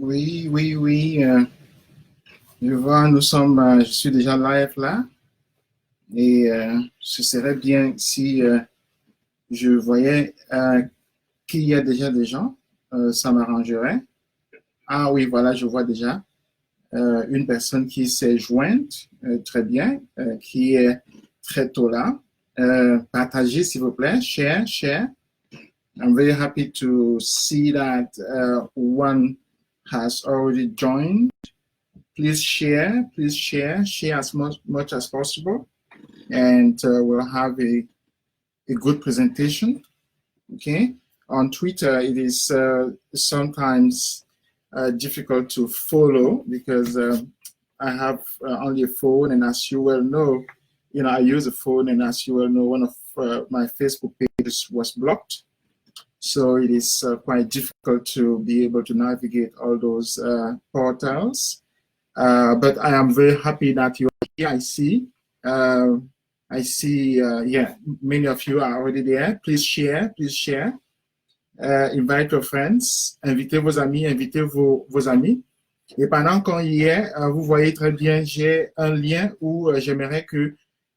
Oui, oui, oui. Je vois, je suis déjà live là et ce serait bien si je voyais qu'il y a déjà des gens. Ça m'arrangerait. Ah oui, voilà, je vois déjà une personne qui s'est jointe, très bien, qui est très tôt là. Partagez, s'il vous plaît. Share, share. I'm very happy to see that one has already joined. Please share as much as possible, and we'll have a good presentation. Okay. On Twitter, it is sometimes difficult to follow because I have only a phone, and as you well know, I use a phone, and as you well know, one of my Facebook pages was blocked. So it is quite difficult to be able to navigate all those portals. But I am very happy that you are here. I see, yeah, many of you are already there. Please share, please share. Invite your friends, invitez vos amis, invitez vos amis. Et pendant qu'on y est, vous voyez très bien, j'ai un lien où j'aimerais que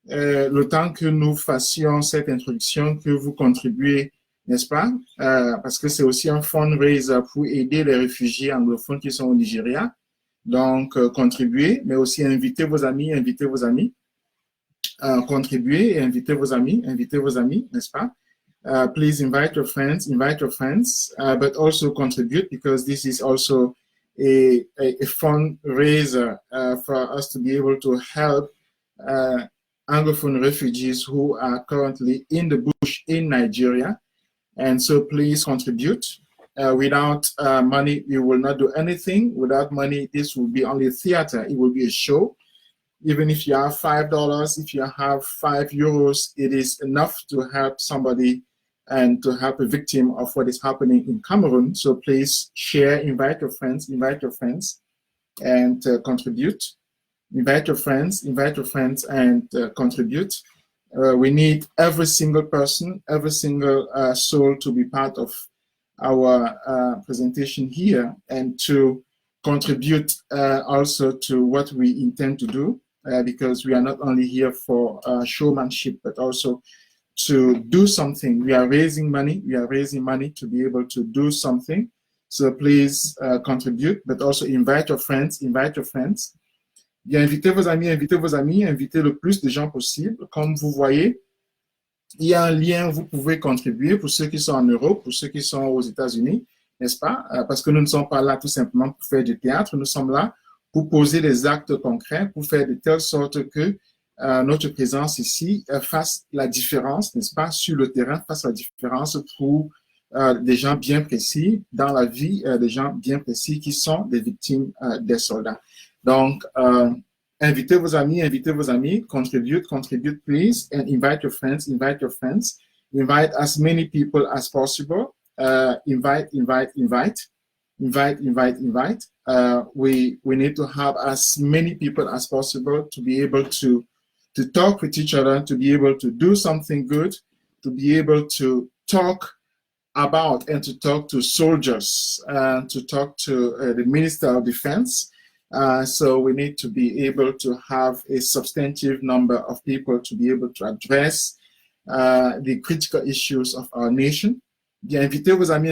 le temps que nous fassions cette introduction, que vous contribuez, n'est-ce pas? Parce que c'est aussi un fundraiser pour aider les réfugiés anglophones qui sont au Nigeria. Donc, contribuez, mais aussi invitez vos amis, contribuez et invitez vos amis, n'est-ce pas? Please invite your friends, but also contribute, because this is also a fundraiser for us to be able to help Anglophone refugees who are currently in the bush in Nigeria. And so please contribute. Without money, we will not do anything. Without money, this will be only theater. It will be a show. Even if you have $5, if you have €5, it is enough to help somebody and to help a victim of what is happening in Cameroon. So please share, invite your friends, and contribute. Invite your friends, and contribute. We need every single person, every single soul to be part of our presentation here, and to contribute also to what we intend to do, because we are not only here for showmanship, but also to do something. We are raising money to be able to do something. So please contribute, but also invite your friends. Bien, invitez vos amis, invitez le plus de gens possible. Comme vous voyez, il y a un lien, vous pouvez contribuer pour ceux qui sont en Europe, pour ceux qui sont aux États-Unis, n'est-ce pas? Parce que nous ne sommes pas là tout simplement pour faire du théâtre, nous sommes là pour poser des actes concrets, pour faire de telle sorte que notre présence ici fasse la différence, n'est-ce pas, sur le terrain, fasse la différence pour des gens bien précis, dans la vie des gens bien précis qui sont des victimes des soldats. Donc, invitez vos amis, contribute, please, and invite your friends. Invite as many people as possible. Invite. We need to have as many people as possible to be able to talk with each other, to be able to do something good, to be able to talk about and to talk to soldiers, to talk to the Minister of Defense. So we need to be able to have a substantive number of people to be able to address the critical issues of our nation. Bien, invitez vos amis,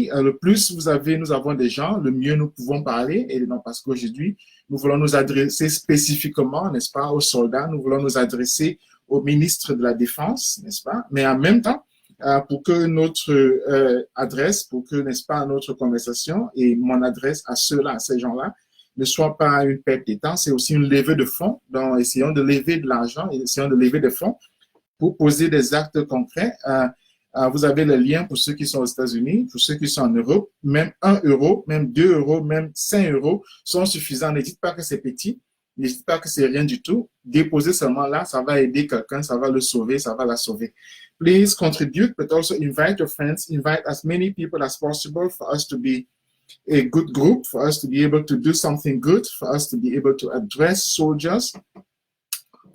Le plus nous avons des gens, le mieux nous pouvons parler. Et non, parce qu'aujourd'hui, nous voulons nous adresser spécifiquement, n'est-ce pas, aux soldats. Nous voulons nous adresser au ministre de la Défense, n'est-ce pas? Mais en même temps, pour que notre adresse, pour que, n'est-ce pas, notre conversation et mon adresse à ceux-là, à ces gens-là, ne soit pas une perte de temps, c'est aussi une levée de fonds. Donc, essayons de lever de l'argent, essayons de lever des fonds pour poser des actes concrets. Vous avez le lien pour ceux qui sont aux États-Unis, pour ceux qui sont en Europe. Même 1 euro, même 2 euros, même 5 euros sont suffisants. Ne dites pas que c'est petit, ne dites pas que c'est rien du tout. Déposez seulement là, ça va aider quelqu'un, ça va le sauver, ça va la sauver. Please contribute, but also invite your friends, invite as many people as possible for us to be a good group, for us to be able to do something good, for us to be able to address soldiers,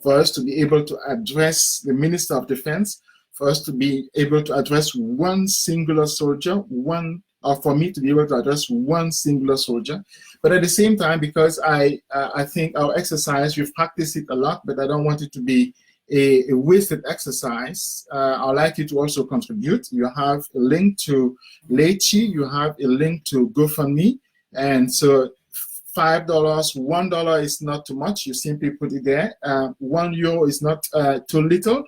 for us to be able to address the Minister of Defense, for us to be able to address one singular soldier, one or for me to be able to address one singular soldier. But at the same time, because I think our exercise, we've practiced it a lot, but I don't want it to be a wasted exercise. I'd like you to also contribute. You have a link to Lechi, you have a link to GoFundMe, and so $5, $1 is not too much. You simply put it there. €1 is not too little.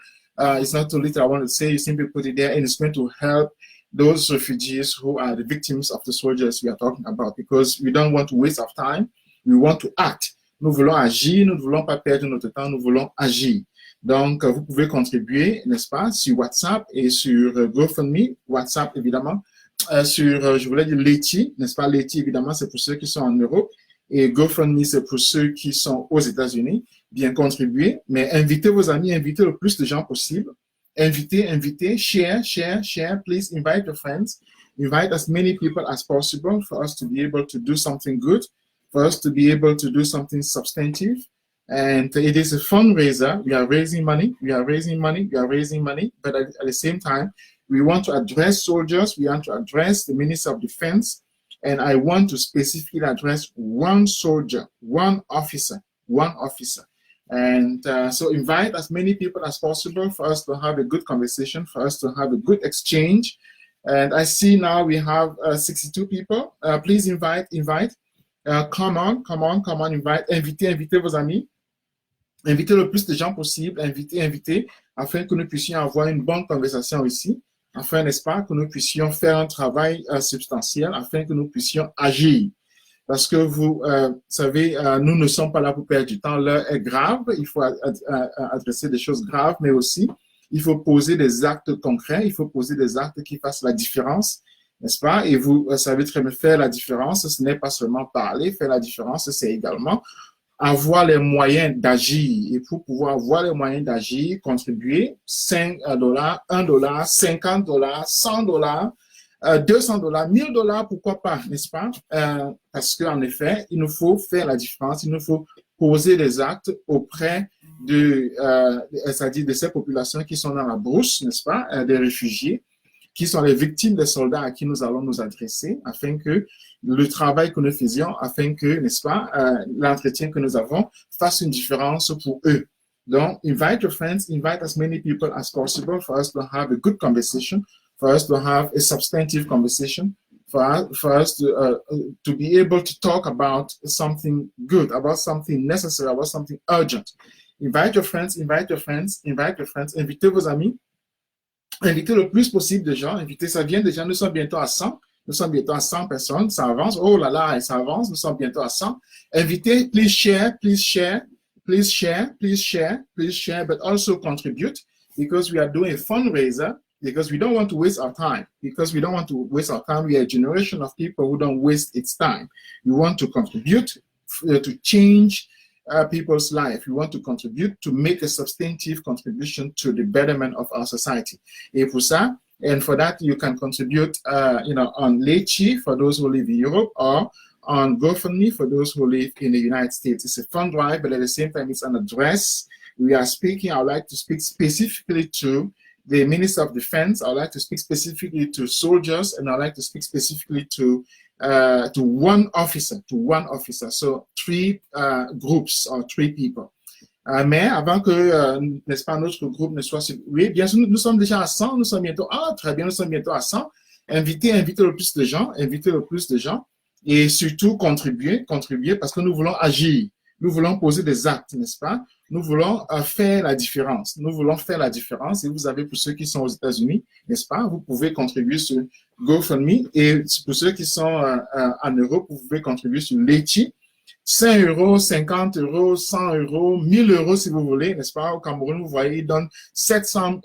It's not too little. I want to say you simply put it there, and it's going to help those refugees who are the victims of the soldiers we are talking about, because we don't want to waste our time. We want to act. Nous voulons agir. Nous ne voulons pas perdre notre temps. Nous voulons agir. Donc, vous pouvez contribuer, n'est-ce pas, sur WhatsApp et sur GoFundMe. WhatsApp, évidemment. Je voulais dire Lechi, n'est-ce pas? Lechi, évidemment, c'est pour ceux qui sont en Europe. Et GoFundMe, c'est pour ceux qui sont aux États-Unis. Bien contribuer, mais invitez vos amis, invitez le plus de gens possible. Invitez, share. Please invite your friends. Invite as many people as possible for us to be able to do something good, for us to be able to do something substantive. And it is a fundraiser. We are raising money, but at the same time, we want to address soldiers, we want to address the Minister of Defense, and I want to specifically address one soldier, one officer. And so invite as many people as possible for us to have a good conversation, for us to have a good exchange. And I see now we have 62 people. Please invite. Come on, invite. Invitez vos amis. Invitez le plus de gens possible. Invitez, afin que nous puissions avoir une bonne conversation ici. Afin, n'est-ce pas, que nous puissions faire un travail substantiel, afin que nous puissions agir. Parce que vous savez, nous ne sommes pas là pour perdre du temps. L'heure est grave. Il faut adresser des choses graves, mais aussi, il faut poser des actes concrets. Il faut poser des actes qui fassent la différence, n'est-ce pas? Et vous savez très bien, faire la différence, ce n'est pas seulement parler. Faire la différence, c'est également avoir les moyens d'agir. Et pour pouvoir avoir les moyens d'agir, contribuer $5, $1, $50, $100, $200, $1000, pourquoi pas, n'est-ce pas? Parce qu'en effet, il nous faut faire la différence, il nous faut poser des actes auprès c'est-à-dire de ces populations qui sont dans la brousse, n'est-ce pas? Des réfugiés, qui sont les victimes des soldats à qui nous allons nous adresser, afin que le travail que nous faisions, afin que, n'est-ce pas, l'entretien que nous avons fasse une différence pour eux. Donc, invite your friends, invite as many people as possible for us to have a good conversation, for us to have a substantive conversation, for us to be able to talk about something good, about something necessary, about something urgent. Invite your friends. Invitez vos amis. Invitez le plus possible de gens. Invitez, ça vient déjà, nous sommes bientôt à 100. Nous sommes bientôt à 100 personnes. Ça avance. Oh là là, ça avance. Nous sommes bientôt à 100. Invitez, please share, but also contribute, because we are doing a fundraiser, because we don't want to waste our time. We are a generation of people who don't waste its time. We want to contribute to change people's life. We want to contribute to make a substantive contribution to the betterment of our society. Et pour ça, and for that, you can contribute, on Lechi for those who live in Europe, or on GoFundMe for those who live in the United States. It's a fund drive, but at the same time, it's an address. I would like to speak specifically to the Minister of Defense. I would like to speak specifically to soldiers, and I'd like to speak specifically to one officer. So 3 groups or 3 people. Mais avant que, n'est-ce pas, notre groupe ne soit... Oui, bien sûr, nous sommes déjà à 100, nous sommes bientôt... Ah, très bien, nous sommes bientôt à 100. Invitez le plus de gens, et surtout contribuer, parce que nous voulons agir. Nous voulons poser des actes, n'est-ce pas? Nous voulons faire la différence. Et vous avez, pour ceux qui sont aux États-Unis, n'est-ce pas? Vous pouvez contribuer sur GoFundMe. Et pour ceux qui sont en Europe, vous pouvez contribuer sur Lechi. 5 €, 50 €, 100 €, 1000 € si vous voulez, n'est-ce pas? Au Cameroun, vous voyez, ils donnent 700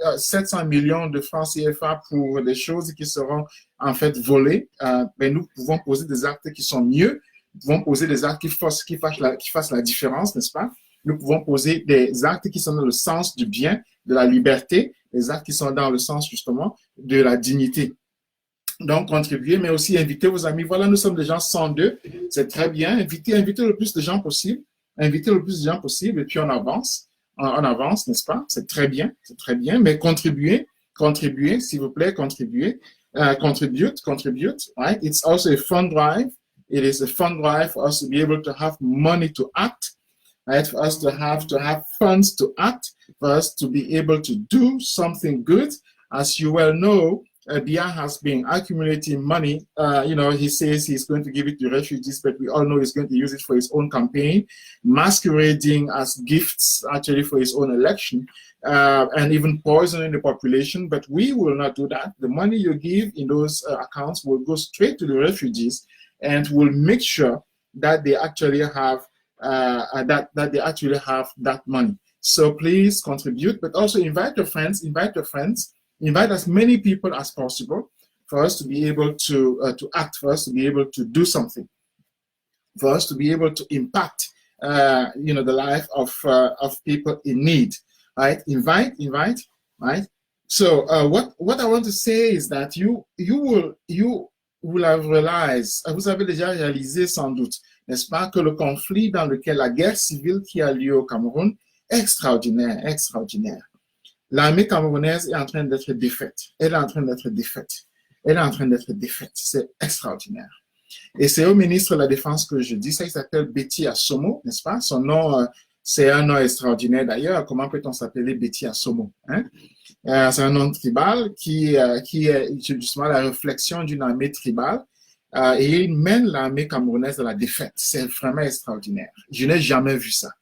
millions de francs CFA pour des choses qui seront en fait volées. Mais nous pouvons poser des actes qui sont mieux. Nous pouvons poser des actes qui fassent la différence, n'est-ce pas? Nous pouvons poser des actes qui sont dans le sens du bien, de la liberté, des actes qui sont dans le sens justement de la dignité. Donc, contribuer, mais aussi inviter vos amis. Voilà, nous sommes déjà 102. C'est très bien. Invitez le plus de gens possible. Et puis on avance, n'est-ce pas? C'est très bien. Mais contribuez, s'il vous plaît, contribuez. contribute, right? It's also a fund drive. It is a fund drive for us to be able to have money to act, right? For us to have funds to act, for us to be able to do something good. As you well know, Biya has been accumulating money. He says he's going to give it to refugees, but we all know he's going to use it for his own campaign, masquerading as gifts actually for his own election, and even poisoning the population. But we will not do that. The money you give in those accounts will go straight to the refugees, and will make sure that they actually have that money. So please contribute, but also invite your friends. Invite as many people as possible for us to be able to act, for us to be able to do something, for us to be able to impact, the life of people in need. Right? Invite. Right? So what I want to say is that you will have realized, vous avez déjà réalisé sans doute, n'est-ce pas, que le conflit dans lequel la guerre civile qui a lieu au Cameroun est extraordinaire. L'armée camerounaise est en train d'être défaite. Elle est en train d'être défaite. C'est extraordinaire. Et c'est au ministre de la Défense que je dis ça. Il s'appelle Betty Assomo, n'est-ce pas? Son nom, c'est un nom extraordinaire d'ailleurs. Comment peut-on s'appeler Betty Assomo, hein? C'est un nom tribal qui est justement la réflexion d'une armée tribale. Et il mène l'armée camerounaise à la défaite. C'est vraiment extraordinaire. Je n'ai jamais vu ça.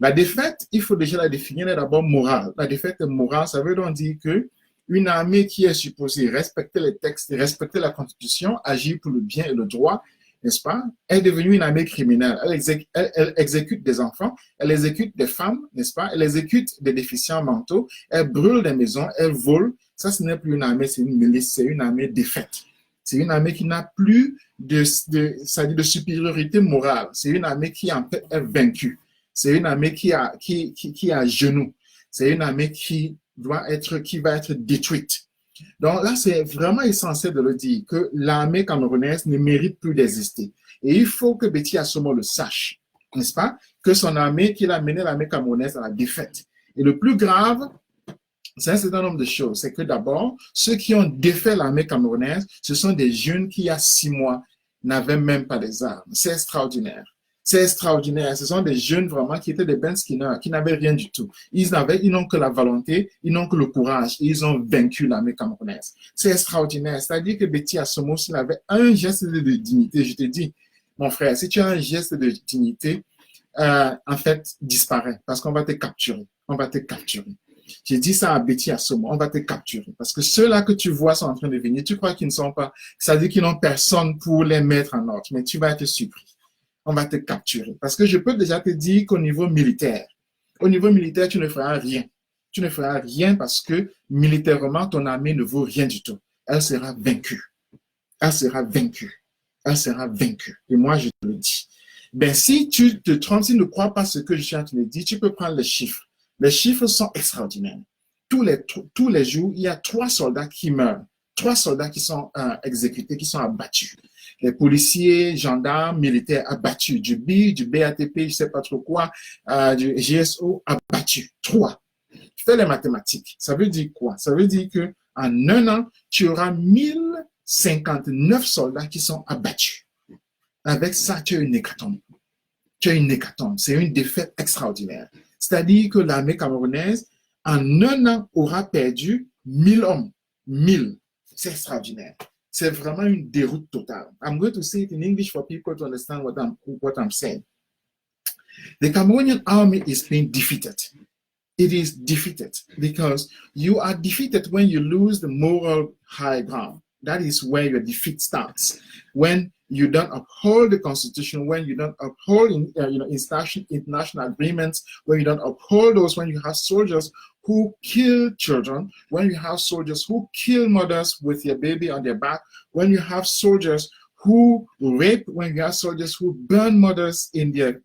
La défaite, il faut déjà la définir d'abord morale. La défaite morale, ça veut donc dire que une armée qui est supposée respecter les textes, respecter la Constitution, agir pour le bien et le droit, n'est-ce pas, est devenue une armée criminelle. Elle exécute des enfants, elle exécute des femmes, n'est-ce pas, elle exécute des déficients mentaux, elle brûle des maisons, elle vole. Ça, ce n'est plus une armée, c'est une milice, c'est une armée défaite. C'est une armée qui n'a plus de supériorité morale. C'est une armée qui en fait est vaincue. C'est une armée qui est à genoux. C'est une armée qui va être détruite. Donc là, c'est vraiment essentiel de le dire, que l'armée camerounaise ne mérite plus d'exister. Et il faut que Betty Assomo le sache, n'est-ce pas, que son armée, qu'il a mené l'armée camerounaise à la défaite. Et le plus grave, c'est un certain nombre de choses. C'est que d'abord, ceux qui ont défait l'armée camerounaise, ce sont des jeunes qui, il y a 6 mois, n'avaient même pas des armes. C'est extraordinaire. C'est extraordinaire. Ce sont des jeunes vraiment qui étaient des Ben Skinners, qui n'avaient rien du tout. Ils n'ont que la volonté, ils n'ont que le courage. Et ils ont vaincu l'armée camerounaise. C'est extraordinaire. C'est-à-dire que Betty Assomo, s'il avait un geste de dignité, je te dis, mon frère, si tu as un geste de dignité, en fait, disparaît. Parce qu'on va te capturer. On va te capturer. J'ai dit ça à Betty Assomo, on va te capturer. Parce que ceux-là que tu vois sont en train de venir, tu crois qu'ils ne sont pas, c'est-à-dire qu'ils n'ont personne pour les mettre en ordre, mais tu vas être surpris. On va te capturer. Parce que je peux déjà te dire qu'au niveau militaire, tu ne feras rien. Tu ne feras rien parce que militairement, ton armée ne vaut rien du tout. Elle sera vaincue. Elle sera vaincue. Elle sera vaincue. Et moi, je te le dis. Ben, si tu te trompes, si tu ne crois pas ce que je suis en train de dire, tu peux prendre les chiffres. Les chiffres sont extraordinaires. Tous les jours, il y a 3 soldats qui meurent. 3 soldats qui sont exécutés, qui sont abattus. Les policiers, gendarmes, militaires abattus. Du BATP, je ne sais pas trop quoi, du GSO abattus. 3. Tu fais les mathématiques. Ça veut dire quoi? Ça veut dire qu'en un an, tu auras 1059 soldats qui sont abattus. Avec ça, tu as une hécatombe. C'est une défaite extraordinaire. C'est-à-dire que l'armée camerounaise, en un an, aura perdu 1000 hommes. 1000. C'est extraordinaire. C'est vraiment une déroute totale. I'm going to say it in English for people to understand what I'm saying. The Cameroonian army is being defeated. It is defeated because you are defeated when you lose the moral high ground. That is where your defeat starts. When you don't uphold the Constitution, when you don't uphold international agreements, when you don't uphold those, when you have soldiers who kill children, when you have soldiers who kill mothers with their baby on their back, when you have soldiers who rape, when you have soldiers who burn mothers in their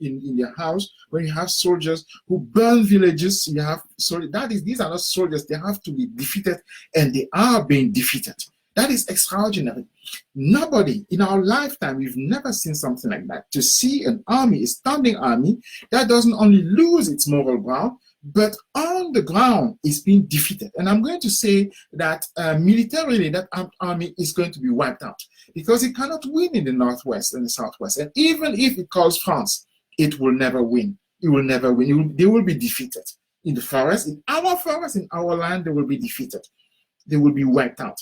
house, when you have soldiers who burn villages, these are not soldiers, they have to be defeated, and they are being defeated. That is extraordinary. Nobody in our lifetime, we've never seen something like that. To see an army, a standing army, that doesn't only lose its moral ground, but on the ground it's being defeated. And I'm going to say that militarily that army is going to be wiped out because it cannot win in the northwest and the southwest. And even if it calls France, it will never win. It will never win. They will be defeated. In the forest, in our land, they will be defeated. They will be wiped out.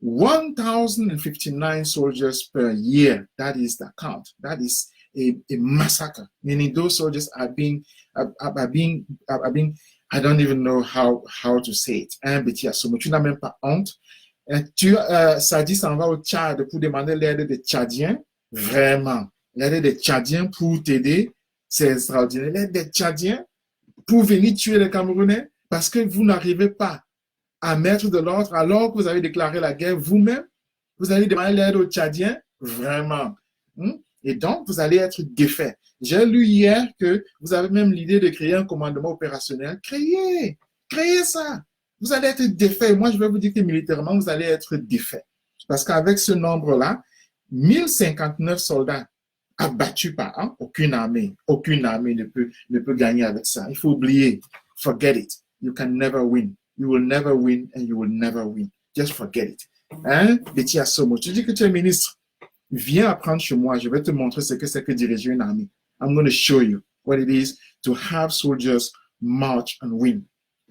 1,059 soldiers per year. That is the count. That is a massacre. Meaning those soldiers are being, I don't even know how to say it. Hein, Betty Assomo, tu n'as même pas honte. Sadi s'en va au Tchad pour demander l'aide des Tchadiens. Vraiment. L'aide des Tchadiens pour t'aider, c'est extraordinaire. L'aide des Tchadiens pour venir tuer les Camerounais parce que vous n'arrivez pas à mettre de l'ordre alors que vous avez déclaré la guerre vous-même. Vous allez demander l'aide aux Tchadiens. Vraiment. Et donc, vous allez être défait. J'ai lu hier que vous avez même l'idée de créer un commandement opérationnel. Créez ça. Vous allez être défait. Moi, je vais vous dire que militairement, vous allez être défait. Parce qu'avec ce nombre-là, 1059 soldats abattus par an, aucune armée ne peut gagner avec ça. Il faut oublier. Forget it. You can never win. You will never win and you will never win. Just forget it. Hein? Betty Assomo, tu dis que tu es ministre. Viens apprendre chez moi. Je vais te montrer ce que c'est que diriger une armée. I'm going to show you what it is to have soldiers march and win.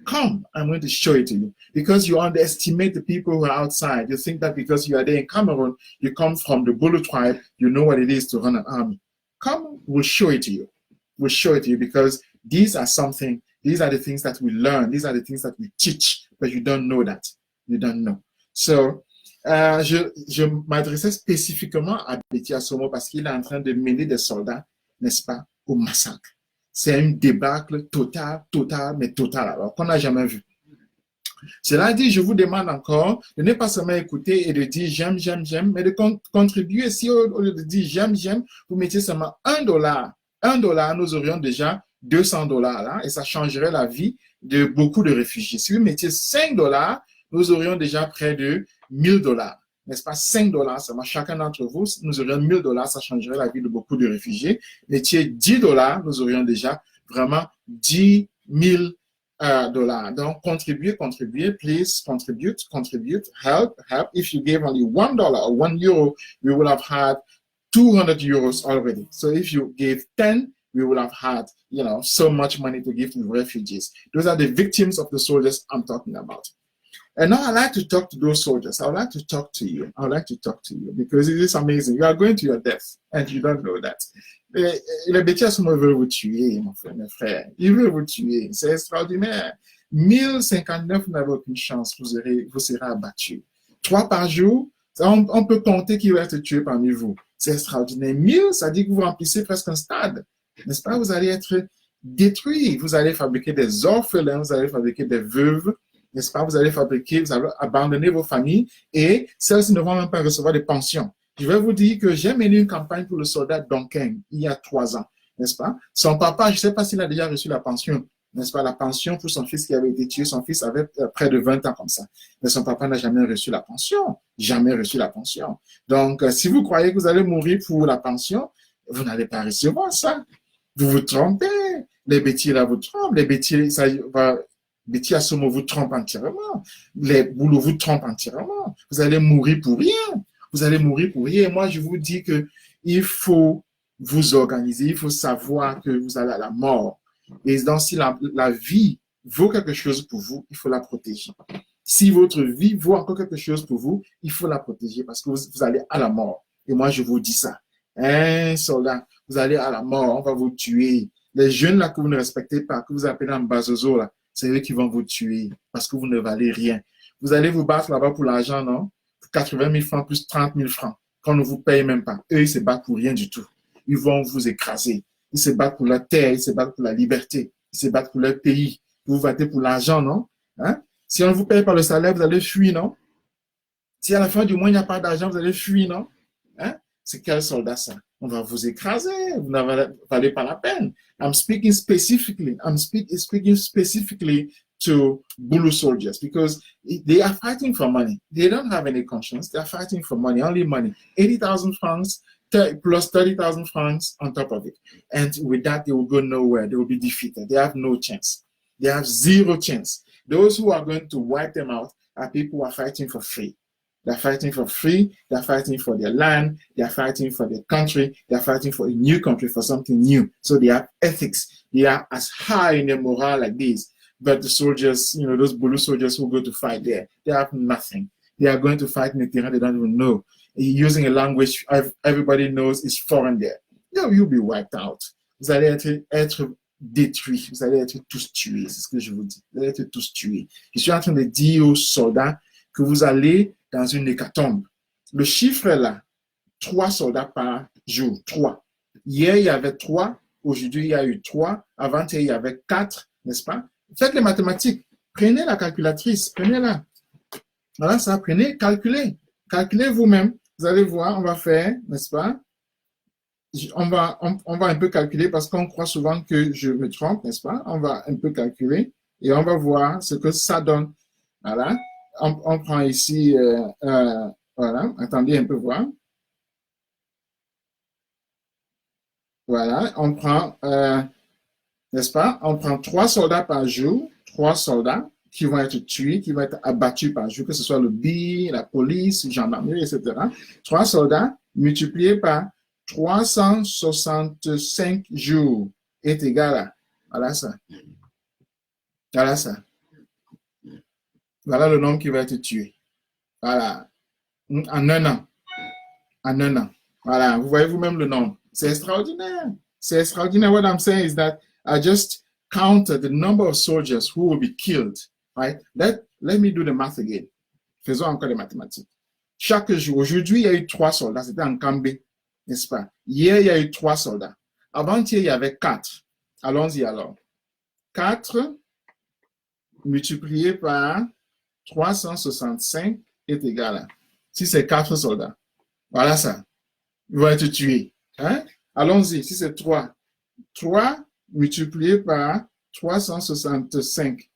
Come, I'm going to show it to you. Because you underestimate the people who are outside. You think that because you are there in Cameroon, you come from the Bulu tribe, you know what it is to run an army. Come, we'll show it to you. We'll show it to you because these are the things that we learn. These are the things that we teach, but you don't know that. You don't know. So, je m'adressais spécifiquement à Betty Assomo parce qu'il est en train de mener des soldats, n'est-ce pas, au massacre. C'est une débâcle totale, alors qu'on n'a jamais vu. Cela dit, je vous demande encore de ne pas seulement écouter et de dire j'aime, mais de contribuer. Si au lieu de dire j'aime, vous mettiez seulement $1, nous aurions déjà $200 là, et ça changerait la vie de beaucoup de réfugiés. Si vous mettiez $5, nous aurions déjà près de $1,000. N'est-ce pas? $5 seulement. Chacun d'entre vous, nous aurions $1,000, ça changerait la vie de beaucoup de réfugiés. Mettiez $10, nous aurions déjà vraiment $10,000. Donc, contribuez, please contribute, help. If you gave only $1 or €1, we will have had €200 already. So if you gave 10, we will have had, so much money to give to the refugees. Those are the victims of the soldiers I'm talking about. And now I'd like to talk to those soldiers. I would like to talk to you. Because it is amazing. You are going to your death and you don't know that. Le Betty Assomo veut vous tuer, mes frères. Il veut vous tuer. C'est extraordinaire. 1059, vous n'avez aucune chance. Vous serez abattus. 3 par jour, on peut compter qui va être tué parmi vous. C'est extraordinaire. 1000, ça dit que vous remplissez presque un stade. N'est-ce pas? Vous allez être détruits. Vous allez fabriquer des orphelins, vous allez fabriquer des veuves. N'est-ce pas? Vous allez abandonner vos familles et celles-ci ne vont même pas recevoir de pensions. Je vais vous dire que j'ai mené une campagne pour le soldat Duncan il y a 3 ans, n'est-ce pas? Son papa, je ne sais pas s'il a déjà reçu la pension, n'est-ce pas? La pension pour son fils qui avait été tué, son fils avait près de 20 ans comme ça. Mais son papa n'a jamais reçu la pension. Donc, si vous croyez que vous allez mourir pour la pension, vous n'allez pas recevoir ça. Vous vous trompez. Les bêtises là vous trompent. Les bêtises, ça va... Betty Assomo vous trompe entièrement. Les boulots vous trompent entièrement. Vous allez mourir pour rien. Et moi, je vous dis que il faut vous organiser. Il faut savoir que vous allez à la mort. Et donc, si la vie vaut quelque chose pour vous, il faut la protéger. Si votre vie vaut encore quelque chose pour vous, il faut la protéger parce que vous allez à la mort. Et moi, je vous dis ça. Soldat, vous allez à la mort. On va vous tuer. Les jeunes là que vous ne respectez pas, que vous appelez en bazozo là, c'est eux qui vont vous tuer parce que vous ne valez rien. Vous allez vous battre là-bas pour l'argent, non? Pour 80 000 francs plus 30 000 francs, qu'on ne vous paye même pas. Eux, ils se battent pour rien du tout. Ils vont vous écraser. Ils se battent pour leur terre, ils se battent pour la liberté, ils se battent pour leur pays. Vous vous battez pour l'argent, non? Hein? Si on ne vous paye pas le salaire, vous allez fuir, non? Si à la fin du mois, il n'y a pas d'argent, vous allez fuir, non? Hein? C'est quel soldat ça? On va vous écraser. Vous n'avez pas la peine. I'm speaking specifically to Bulu soldiers because they are fighting for money. They don't have any conscience. They are fighting for money, only money. 80,000 francs plus 30,000 francs on top of it. And with that, they will go nowhere. They will be defeated. They have no chance. They have zero chance. Those who are going to wipe them out are people who are fighting for free. They're fighting for free. They're fighting for their land. They're fighting for their country. They're fighting for a new country, for something new. So they have ethics. They are as high in their morale like this. But the soldiers, you know, those Bulu soldiers who go to fight there, they have nothing. They are going to fight in a terrain they don't even know, using a language everybody knows is foreign there. You'll be wiped out. Vous allez être détruits. Vous allez être tous tués. C'est ce que je vous dis. Vous allez être tous tués. Je suis en train de dire aux soldats que vous allez dans une hécatombe. Le chiffre est là. 3 soldats par jour. 3. Hier, il y avait 3. Aujourd'hui, il y a eu 3. Avant-hier, il y avait 4. N'est-ce pas? Faites les mathématiques. Prenez la calculatrice. Prenez-la. Voilà ça. Prenez, calculez. Calculez vous-même. Vous allez voir, on va faire, n'est-ce pas? On va un peu calculer parce qu'on croit souvent que je me trompe, n'est-ce pas? On va un peu calculer et on va voir ce que ça donne. Voilà. On prend ici, voilà. Attendez un peu voir. Voilà. On prend, n'est-ce pas? On prend 3 soldats par jour. 3 soldats qui vont être tués, qui vont être abattus par jour, que ce soit le BI, la police, la gendarmerie, etc. 3 soldats multipliés par 365 jours est égal à, voilà ça. Voilà ça. Voilà le nombre qui va être tué. Voilà. En un an. En un an. Voilà. Vous voyez vous-même le nombre. C'est extraordinaire. C'est extraordinaire. What I'm saying is that I just counted the number of soldiers who will be killed. Right? Let me do the math again. Faisons encore les mathématiques. Chaque jour, aujourd'hui, il y a eu 3 soldats. C'était en Kambé, n'est-ce pas? Hier, il y a eu 3 soldats. Avant-hier, il y avait 4. Allons-y alors. 4 multiplié par 365 est égal à, si c'est 4 soldats, voilà ça. Ils vont être tués. Hein? Allons-y, si c'est 3. 3 multiplié par 365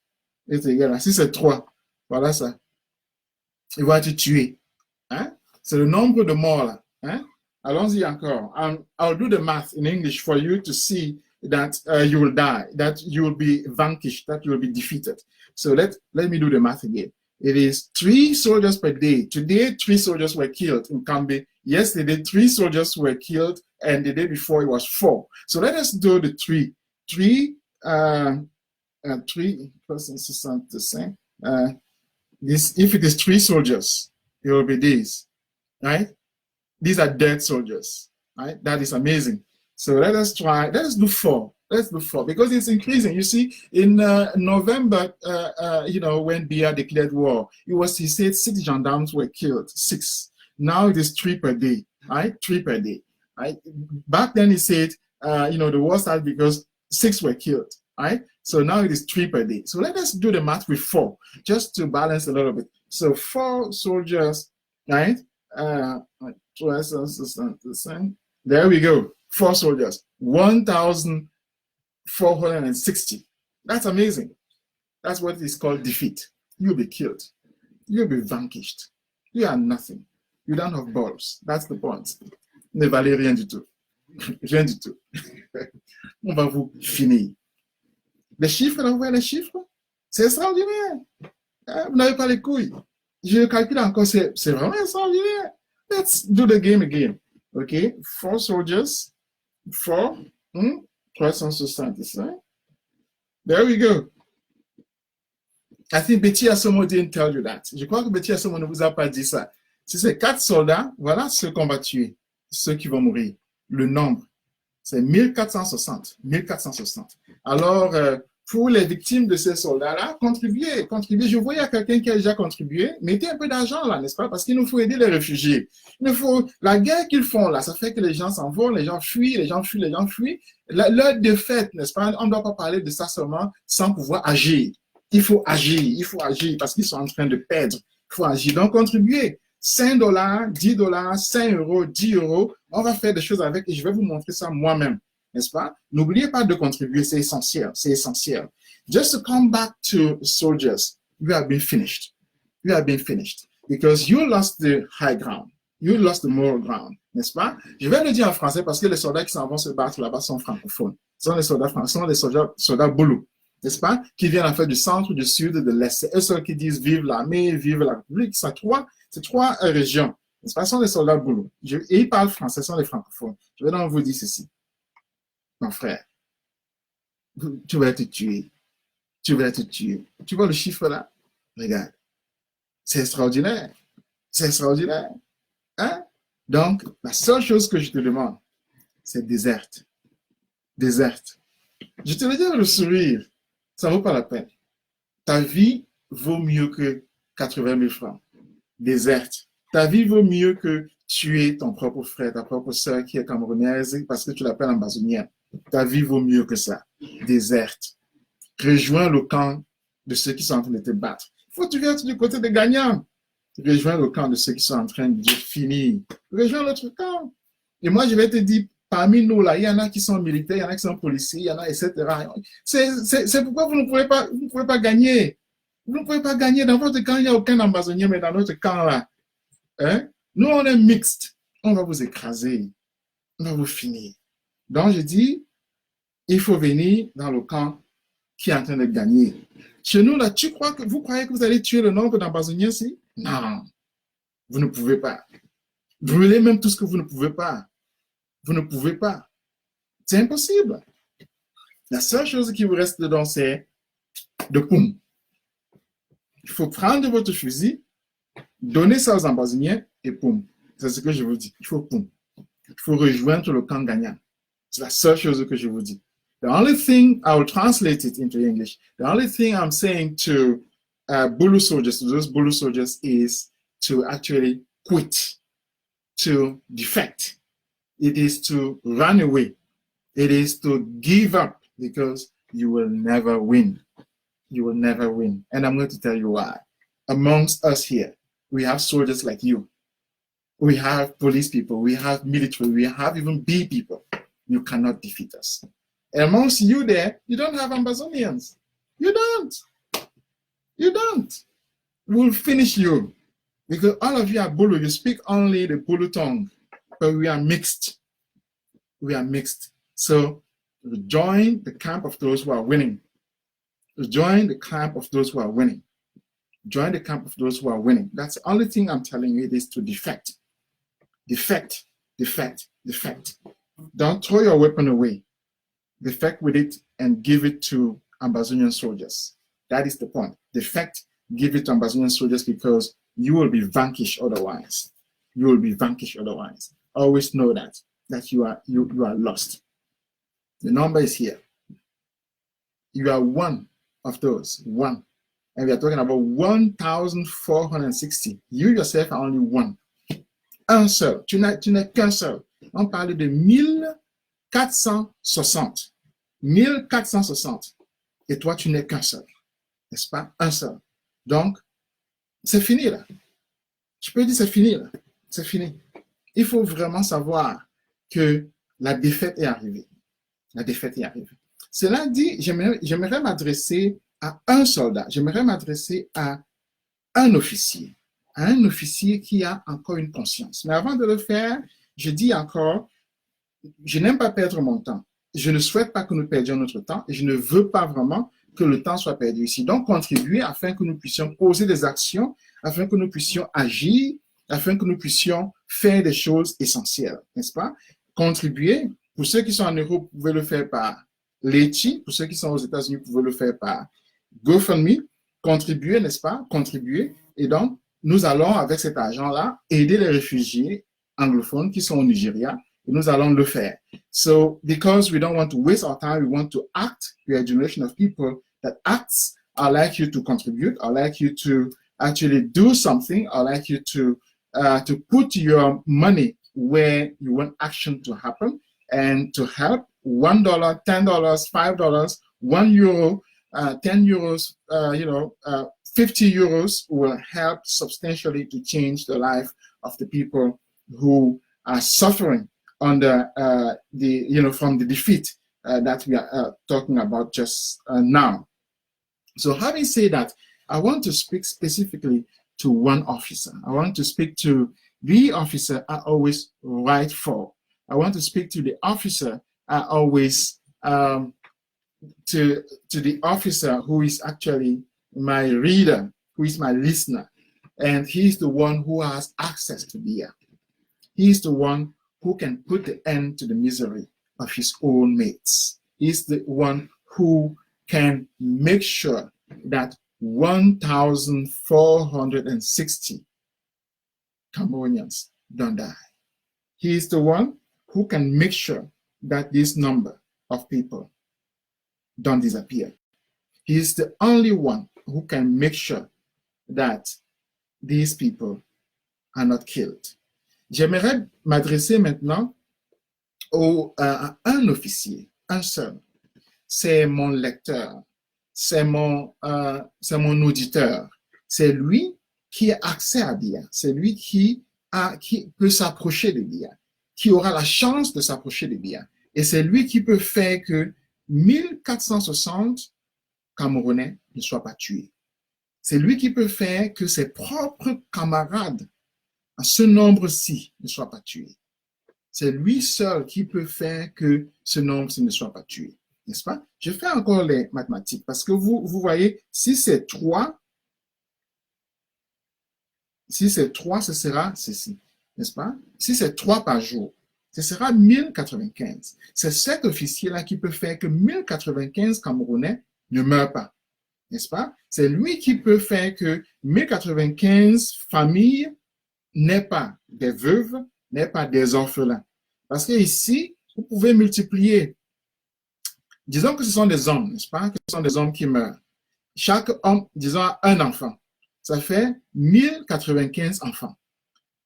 est égal à, si c'est 3, voilà ça. Ils vont être tués. Hein? C'est le nombre de morts là. Hein? Allons-y encore. I'll do the math in English for you to see that you will die, that you will be vanquished, that you will be defeated. So let me do the math again. It is 3 soldiers per day. Today, 3 soldiers were killed in Kambe. Yesterday, 3 soldiers were killed, and the day before it was 4. So let us do the 3. 3 plus 65. If it is 3 soldiers, it will be these, right? These are dead soldiers, right? That is amazing. So let us do 4. Let's do 4 because it's increasing. You see, in November, you know, when Biya declared war, he said 6 gendarmes were killed, 6. Now it is 3 per day, right? 3 per day, right? Back then he said, you know, the war started because 6 were killed, right? So now it is 3 per day. So let us do the math with 4, just to balance a little bit. So 4 soldiers, right? There we go. 4 soldiers, 1,460. That's amazing. That's what is called defeat. You'll be killed. You'll be vanquished. You are nothing. You don't have balls. That's the point. Ne valez rien du tout. Rien du tout. On va vous finir. Les chiffres, là, vous voyez les chiffres? C'est extraordinaire. Vous n'avez pas les couilles. Je calcule encore, c'est vraiment extraordinaire. Let's do the game again. Okay, 4 soldiers, 4, 365. There we go. I think Betty Asomo didn't tell you that. Je crois que Betty Asomo ne vous a pas dit ça. Si c'est 4 soldats, voilà ceux qu'on va tuer, ceux qui vont mourir. Le nombre, c'est 1460. 1460. Alors, pour les victimes de ces soldats-là, contribuez. Je vois, il y a quelqu'un qui a déjà contribué. Mettez un peu d'argent là, n'est-ce pas? Parce qu'il nous faut aider les réfugiés. La guerre qu'ils font là, ça fait que les gens s'en vont, les gens fuient. Leur défaite, n'est-ce pas? On ne doit pas parler de ça seulement sans pouvoir agir. Il faut agir parce qu'ils sont en train de perdre. Il faut agir. Donc, contribuez. $5, $10, 5 euros, 10 euros. On va faire des choses avec et je vais vous montrer ça moi-même. N'est-ce pas? N'oubliez pas de contribuer, c'est essentiel, c'est essentiel. Just to come back to soldiers, you have been finished. You have been finished because you lost the high ground. You lost the moral ground, n'est-ce pas? Je vais le dire en français parce que les soldats qui s'en vont se battre là-bas sont francophones. Ce sont les soldats français, ce sont les soldats boulous. n'est-ce pas, qui viennent en fait du centre, du sud, de l'est. C'est eux seuls qui disent vive l'armée, vive la République. C'est trois régions, n'est-ce pas, ce sont des soldats boulot. Et ils parlent français, ce sont des francophones. Je vais donc vous dire ceci. Mon frère, tu vas te tuer. Tu vas te tuer. Tu vois le chiffre là? Regarde. C'est extraordinaire. C'est extraordinaire. Hein? Donc, la seule chose que je te demande, c'est déserte. Déserte. Je te le dis avec le sourire. Ça ne vaut pas la peine. Ta vie vaut mieux que 80 000 francs. Déserte. Ta vie vaut mieux que tuer ton propre frère, ta propre soeur qui est camerounaise parce que tu l'appelles ambazonienne. Ta vie vaut mieux que ça. Déserte. Rejoins le camp de ceux qui sont en train de te battre. Il faut que tu viennes du côté des gagnants. Rejoins le camp de ceux qui sont en train de finir. Rejoins l'autre camp. Et moi, je vais te dire, parmi nous, là, il y en a qui sont militaires, il y en a qui sont policiers, il y en a, etc. C'est pourquoi vous ne pouvez pas gagner. Vous ne pouvez pas gagner. Dans votre camp, il n'y a aucun ambazonien, mais dans notre camp, là, hein? Nous, on est mixte. On va vous écraser. On va vous finir. Donc, je dis, il faut venir dans le camp qui est en train de gagner. Chez nous, là, vous croyez que vous allez tuer le nombre d'ambazoniens ici? Non. Vous ne pouvez pas. Brûlez même tout ce que vous ne pouvez pas. Vous ne pouvez pas. C'est impossible. La seule chose qui vous reste dedans, c'est de poum. Il faut prendre votre fusil, donner ça aux ambazoniens et poum. C'est ce que je vous dis. Il faut poum. Il faut rejoindre le camp gagnant. C'est la seule chose que je vous dis. The only thing, I will translate it into English. The only thing I'm saying to Bulu soldiers, to those Bulu soldiers, is to actually quit, to defect. It is to run away. It is to give up because you will never win. You will never win. And I'm going to tell you why. Amongst us here, we have soldiers like you. We have police people. We have military. We have even bee people. You cannot defeat us. And amongst you there, you don't have Ambazonians. You don't. You don't. We'll finish you. Because all of you are Bulu. You speak only the Bulu tongue. But we are mixed. We are mixed. So join the camp of those who are winning. Join the camp of those who are winning. Join the camp of those who are winning. That's the only thing I'm telling you, it is to defect. Defect, defect, defect. Don't throw your weapon away. Defect with it and give it to Ambazonian soldiers. That is the point. Defect, give it to Ambazonian soldiers because you will be vanquished otherwise. You will be vanquished otherwise. Always know that you are lost. The number is here. You are one of those, one. And we are talking about 1,460. You yourself are only one. Un seul. Tu n'es qu'un seul. On parle de 1460. 1460. Et toi, tu n'es qu'un seul. N'est-ce pas? Un seul. Donc, c'est fini là. Je peux dire c'est fini là. C'est fini. Il faut vraiment savoir que la défaite est arrivée. La défaite est arrivée. Cela dit, j'aimerais m'adresser à un soldat. J'aimerais m'adresser à un officier qui a encore une conscience. Mais avant de le faire, je dis encore, je n'aime pas perdre mon temps. Je ne souhaite pas que nous perdions notre temps et je ne veux pas vraiment que le temps soit perdu ici. Donc, contribuer afin que nous puissions poser des actions, afin que nous puissions agir, afin que nous puissions faire des choses essentielles, n'est-ce pas? Contribuer, pour ceux qui sont en Europe, vous pouvez le faire par Litchi, pour ceux qui sont aux États-Unis, vous pouvez le faire par GoFundMe. Contribuer, n'est-ce pas? Contribuer. Et donc, nous allons, avec cet argent-là, aider les réfugiés anglophones qui sont au Nigeria. Et nous allons le faire. So, because we don't want to waste our time, we want to act. We are a generation of people that acts. I'd like you to contribute. I'd like you to actually do something. I'd like you to put your money where you want action to happen and to help. $1, $10, $5, €1, 10 euros, 50 euros will help substantially to change the life of the people who are suffering under from the defeat that we are talking about just now. So having said that, I want to speak specifically to one officer. I want to speak to the officer I always write for. I want to speak to the officer I always to the officer who is actually my reader, who is my listener, and he's the one who has access to beer. He's the one who can put the end to the misery of his own mates. He's the one who can make sure that 1,460 Cameroonians don't die. He is the one who can make sure that this number of people don't disappear. He is the only one who can make sure that these people are not killed. J'aimerais m'adresser maintenant à un officier, un seul. C'est mon lecteur, c'est mon auditeur. C'est lui qui a accès à BIA. C'est lui qui peut s'approcher de BIA, qui aura la chance de s'approcher de BIA. Et c'est lui qui peut faire que 1460 Camerounais ne soient pas tués. C'est lui qui peut faire que ses propres camarades, à ce nombre-ci, ne soient pas tués. C'est lui seul qui peut faire que ce nombre-ci ne soit pas tué. N'est-ce pas? Je fais encore les mathématiques parce que vous voyez, si c'est 3, ce sera ceci. N'est-ce pas? Si c'est 3 par jour, ce sera 1095. C'est cet officier-là qui peut faire que 1095 Camerounais ne meurent pas. N'est-ce pas? C'est lui qui peut faire que 1095 familles n'aient pas des veuves, n'aient pas des orphelins. Parce que ici, vous pouvez multiplier. Disons que ce sont des hommes, n'est-ce pas? Que ce sont des hommes qui meurent. Chaque homme, disons, a un enfant. Ça fait 1095 enfants.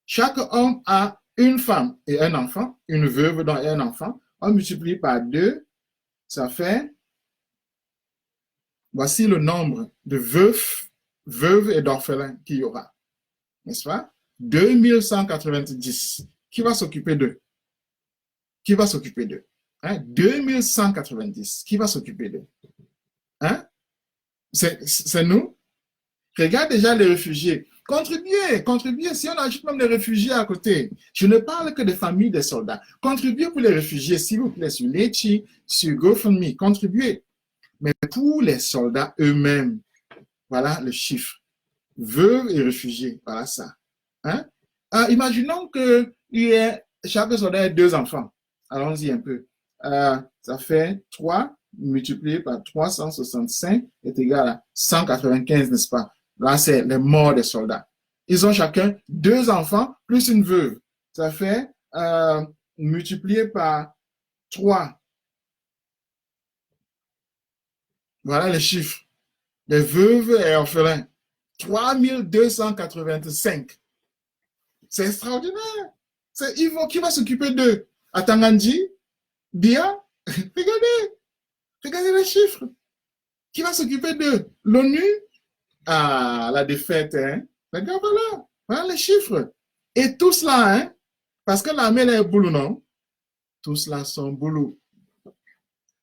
Chaque homme a une femme et un enfant, une veuve et un enfant. On multiplie par 2, ça fait, voici le nombre de veuves et d'orphelins qu'il y aura. N'est-ce pas? 2190. Qui va s'occuper d'eux? Qui va s'occuper d'eux? 2190. Qui va s'occuper d'eux? Hein? C'est nous? Regarde déjà les réfugiés. Contribuez. Si on ajoute même les réfugiés à côté. Je ne parle que des familles des soldats. Contribuez pour les réfugiés, s'il vous plaît, sur Litchi, sur GoFundMe. Contribuez. Mais pour les soldats eux-mêmes, voilà le chiffre. Veuves et réfugiés, voilà ça. Hein? Imaginons que chaque soldat ait 2 enfants. Allons-y un peu. Ça fait 3 multiplié par 365 est égal à 195, n'est-ce pas? Là, c'est les morts des soldats. Ils ont chacun 2 enfants plus une veuve. Ça fait multiplié par 3. Voilà les chiffres. Les veuves et orphelins. 3285. C'est extraordinaire. C'est Yvo qui va s'occuper d'eux. À Tangandji, Bia, regardez les chiffres. Qui va s'occuper d'eux? L'ONU? La défaite, hein? Regarde, voilà les chiffres. Et tout cela, hein? Parce que l'armée est boulot, non? Tout cela sont boulot.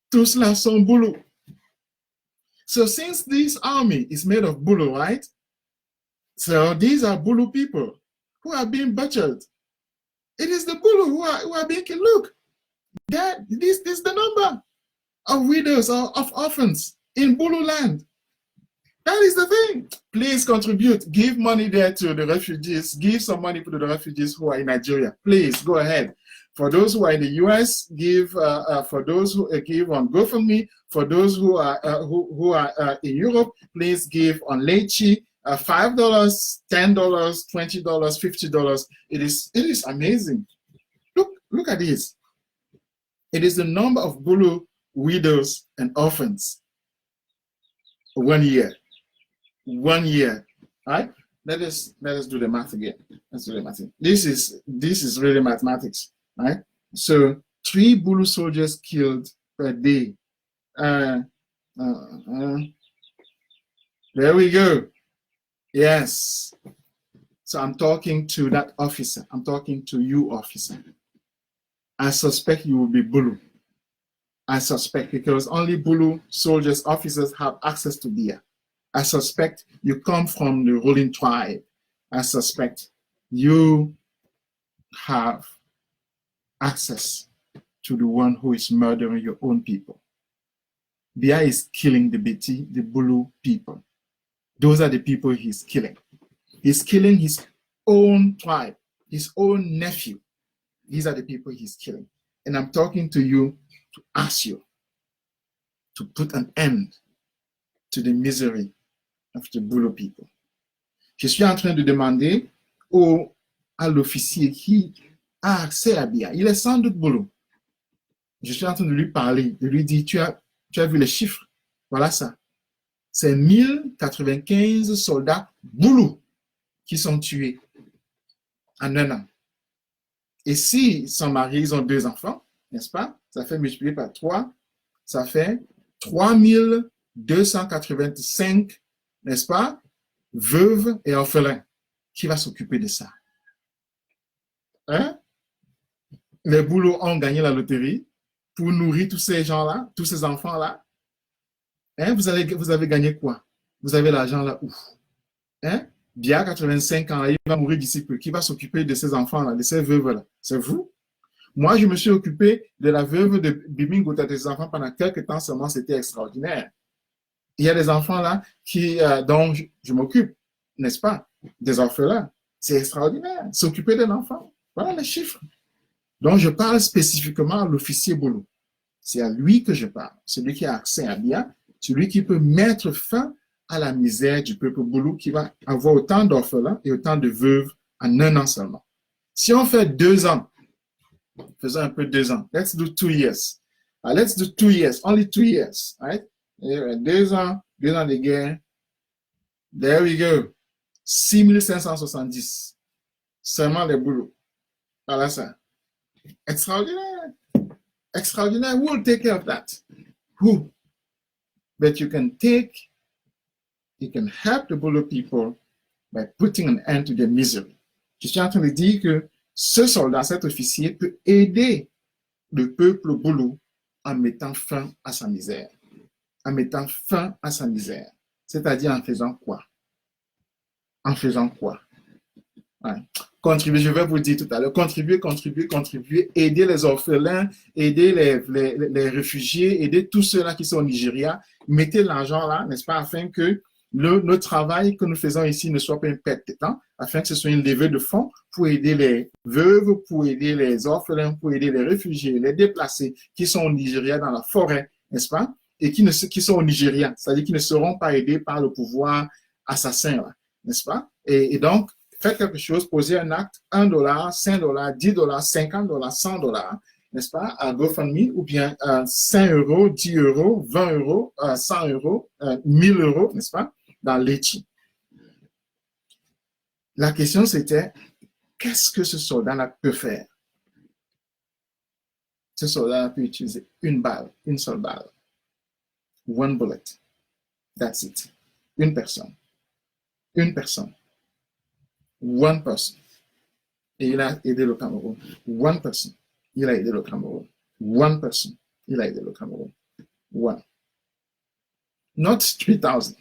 Tout cela sont boulot. So since this army is made of Bulu, right? So these are Bulu people who are being butchered. It is the Bulu who are being killed. Look, this is the number of widows or of orphans in Bulu land. That is the thing. Please contribute. Give money there to the refugees. Give some money to the refugees who are in Nigeria. Please go ahead. For those who are in the US, give. For those who give on GoFundMe. For those who are in Europe, please give on Litchi. $5, $10, $20, $50. It is amazing. Look at this. It is the number of Bulu widows and orphans. 1 year. 1 year. All right? Let us do the math again. Let's do the math. This is really mathematics. Right? So 3 Bulu soldiers killed per day. There we go. Yes. So I'm talking to that officer. I'm talking to you, officer. I suspect you will be Bulu. I suspect because only Bulu soldiers, officers have access to beer. I suspect you come from the ruling tribe. I suspect you have access to the one who is murdering your own people. Biya is killing the Beti, the Bulu people. Those are the people he's killing. He's killing his own tribe, his own nephew. These are the people he's killing. And I'm talking to you to ask you to put an end to the misery of the Bulu people. Je suis en train de demander à l'officier qui a accès à Biya. Il est sans doute Bulu. Je suis en train de lui parler, de lui dire, tu as vu les chiffres? Voilà ça. C'est 1095 soldats Bulu qui sont tués en un an. Et s'ils sont mariés, ils ont 2 enfants, n'est-ce pas? Ça fait multiplier par 3, ça fait 3285, n'est-ce pas? Veuves et orphelins. Qui va s'occuper de ça? Hein? Les Boulots ont gagné la loterie pour nourrir tous ces gens-là, tous ces enfants-là. Hein? Vous avez gagné quoi? Vous avez l'argent là où? Hein? Biya, 85 ans, il va mourir d'ici peu. Qui va s'occuper de ces enfants-là, de ces veuves-là? C'est vous? Moi, je me suis occupé de la veuve de Bibi Ngouta, des enfants pendant quelques temps seulement, c'était extraordinaire. Il y a des enfants là dont je m'occupe, n'est-ce pas? Des orphelins. C'est extraordinaire. S'occuper d'un enfant. Voilà les chiffres. Donc, je parle spécifiquement à l'officier Boulou. C'est à lui que je parle. Celui qui a accès à Biya, celui qui peut mettre fin à la misère du peuple Boulou qui va avoir autant d'orphelins et autant de veuves en un an seulement. Si on fait 2 ans, faisons un peu 2 ans. Let's do 2 years. Let's do 2 years. Only 2 years. Right? 2 ans de guerre. There we go. 6570. Seulement les Boulous. Voilà ça. Extraordinaire. Extraordinaire. Who will take care of that? Who? But you can help the Bulu people by putting an end to their misery. Je suis en train de dire que ce soldat, cet officier peut aider le peuple Bulu en mettant fin à sa misère. En mettant fin à sa misère. C'est-à-dire en faisant quoi? En faisant quoi? Ouais. Contribuer, je vais vous dire tout à l'heure, contribuer, aider les orphelins, aider les réfugiés, aider tous ceux-là qui sont au Nigeria. Mettez l'argent là, n'est-ce pas, afin que le travail que nous faisons ici ne soit pas une perte de temps, afin que ce soit une levée de fonds pour aider les veuves, pour aider les orphelins, pour aider les réfugiés, les déplacés qui sont au Nigeria dans la forêt, n'est-ce pas, et qui sont au Nigeria, c'est-à-dire qui ne seront pas aidés par le pouvoir assassin, là, n'est-ce pas? Et donc, faites quelque chose, posez un acte, $1, $5, $10, $50, $100, n'est-ce pas, à GoFundMe, ou bien 5 €, 10 €, 20 €, 100 €, 1000 €, n'est-ce pas, dans l'Echi. La question c'était, qu'est-ce que ce soldat-là peut faire? Ce soldat-là peut utiliser une seule balle. One bullet. That's it. Une personne. One person. Et il a aidé le Cameroun. One person. Il a aidé le Cameroun. One person. Il a aidé le Cameroun. One. Not 3,000.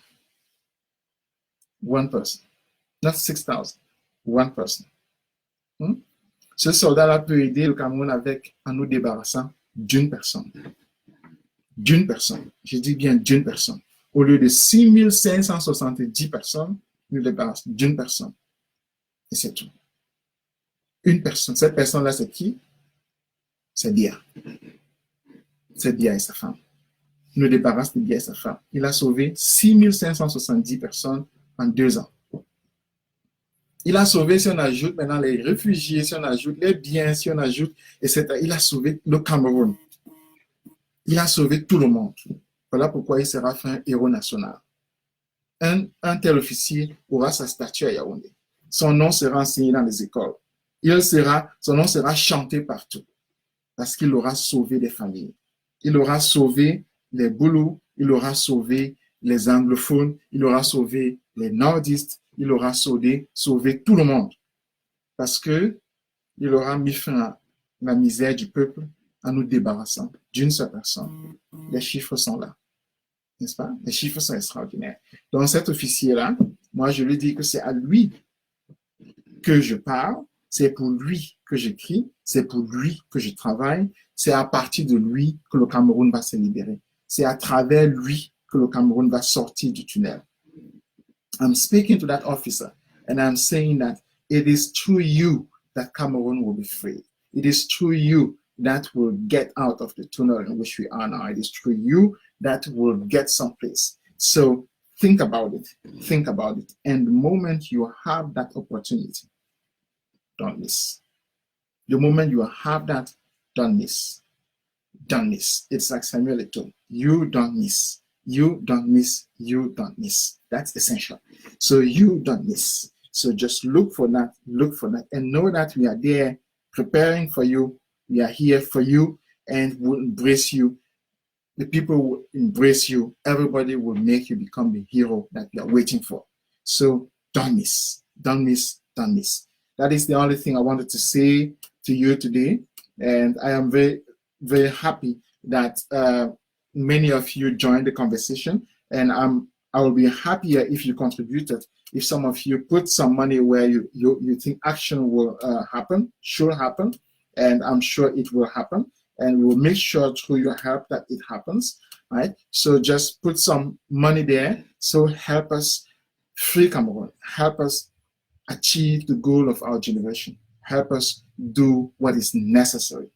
One person. Not 6,000. One person. Ce soldat-là peut aider le Cameroun en nous débarrassant d'une personne. D'une personne. Je dis bien d'une personne. Au lieu de 6570 personnes, nous débarrassons d'une personne. Et c'est tout. Une personne. Cette personne-là, c'est qui? C'est Biya. C'est Biya et sa femme. Il nous débarrasse de Biya et sa femme. Il a sauvé 6570 personnes en 2 ans. Il a sauvé, si on ajoute maintenant les réfugiés, si on ajoute les biens, si on ajoute, etc. Il a sauvé le Cameroun. Il a sauvé tout le monde. Voilà pourquoi il sera fait un héros national. Un tel officier aura sa statue à Yaoundé. Son nom sera enseigné dans les écoles. Son nom sera chanté partout. Parce qu'il aura sauvé des familles. Il aura sauvé les Boulous, il aura sauvé les anglophones, il aura sauvé les nordistes, il aura sauvé tout le monde. Parce que il aura mis fin à la misère du peuple en nous débarrassant d'une seule personne. Les chiffres sont là. N'est-ce pas? Les chiffres sont extraordinaires. Donc cet officier-là, moi je lui dis que c'est à lui que je parle, c'est pour lui que j'écris, c'est pour lui que je travaille, c'est à partir de lui que le Cameroun va se libérer. C'est à travers lui que le Cameroun va sortir du tunnel. I'm speaking to that officer and I'm saying that it is through you that Cameroon will be free. It is through you that will get out of the tunnel in which we are now. It is through you that will get someplace. So think about it. Think about it. And the moment you have that opportunity, don't miss. The moment you have that, don't miss. Don't miss. It's like Samuel Eto'o. You don't miss. You don't miss. You don't miss. That's essential. So you don't miss. So just look for that, and know that we are there preparing for you. We are here for you and will embrace you. The people will embrace you. Everybody will make you become the hero that you are waiting for. So don't miss. Don't miss. Don't miss. That is the only thing I wanted to say to you today. And I am very, very happy that many of you joined the conversation. And I will be happier if you contributed, if some of you put some money where you think action will happen, should happen, and I'm sure it will happen. And we will make sure through your help that it happens, right? So just put some money there. So help us free Cameroon. Help us achieve the goal of our generation. Help us do what is necessary.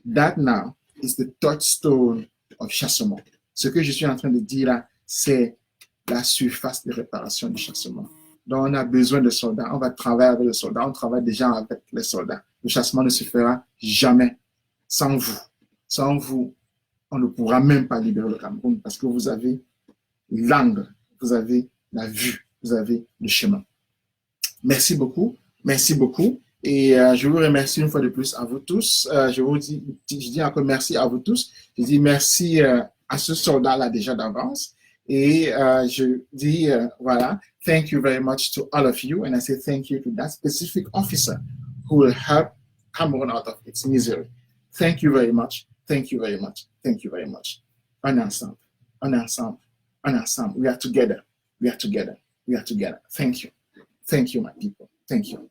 That now is the touchstone of Chassemont. Ce que je suis en train de dire là, c'est la surface de réparation du Chassemont. Donc, on a besoin de soldats. On va travailler avec les soldats. On travaille déjà avec les soldats. Le chassement ne se fera jamais sans vous. Sans vous, on ne pourra même pas libérer le Cameroun parce que vous avez l'angle, vous avez la vue, vous avez le chemin. Merci beaucoup. Merci beaucoup. Et je vous remercie une fois de plus à vous tous. Je dis encore merci à vous tous. Je dis merci à ce soldat-là déjà d'avance. Et je dis, voilà, thank you very much to all of you. And I say thank you to that specific officer who will help Cameroon out of its misery. Thank you very much. Thank you very much. Thank you very much. On est ensemble. On est ensemble. On est ensemble. We are together. We are together. We are together. Thank you. Thank you, my people. Thank you.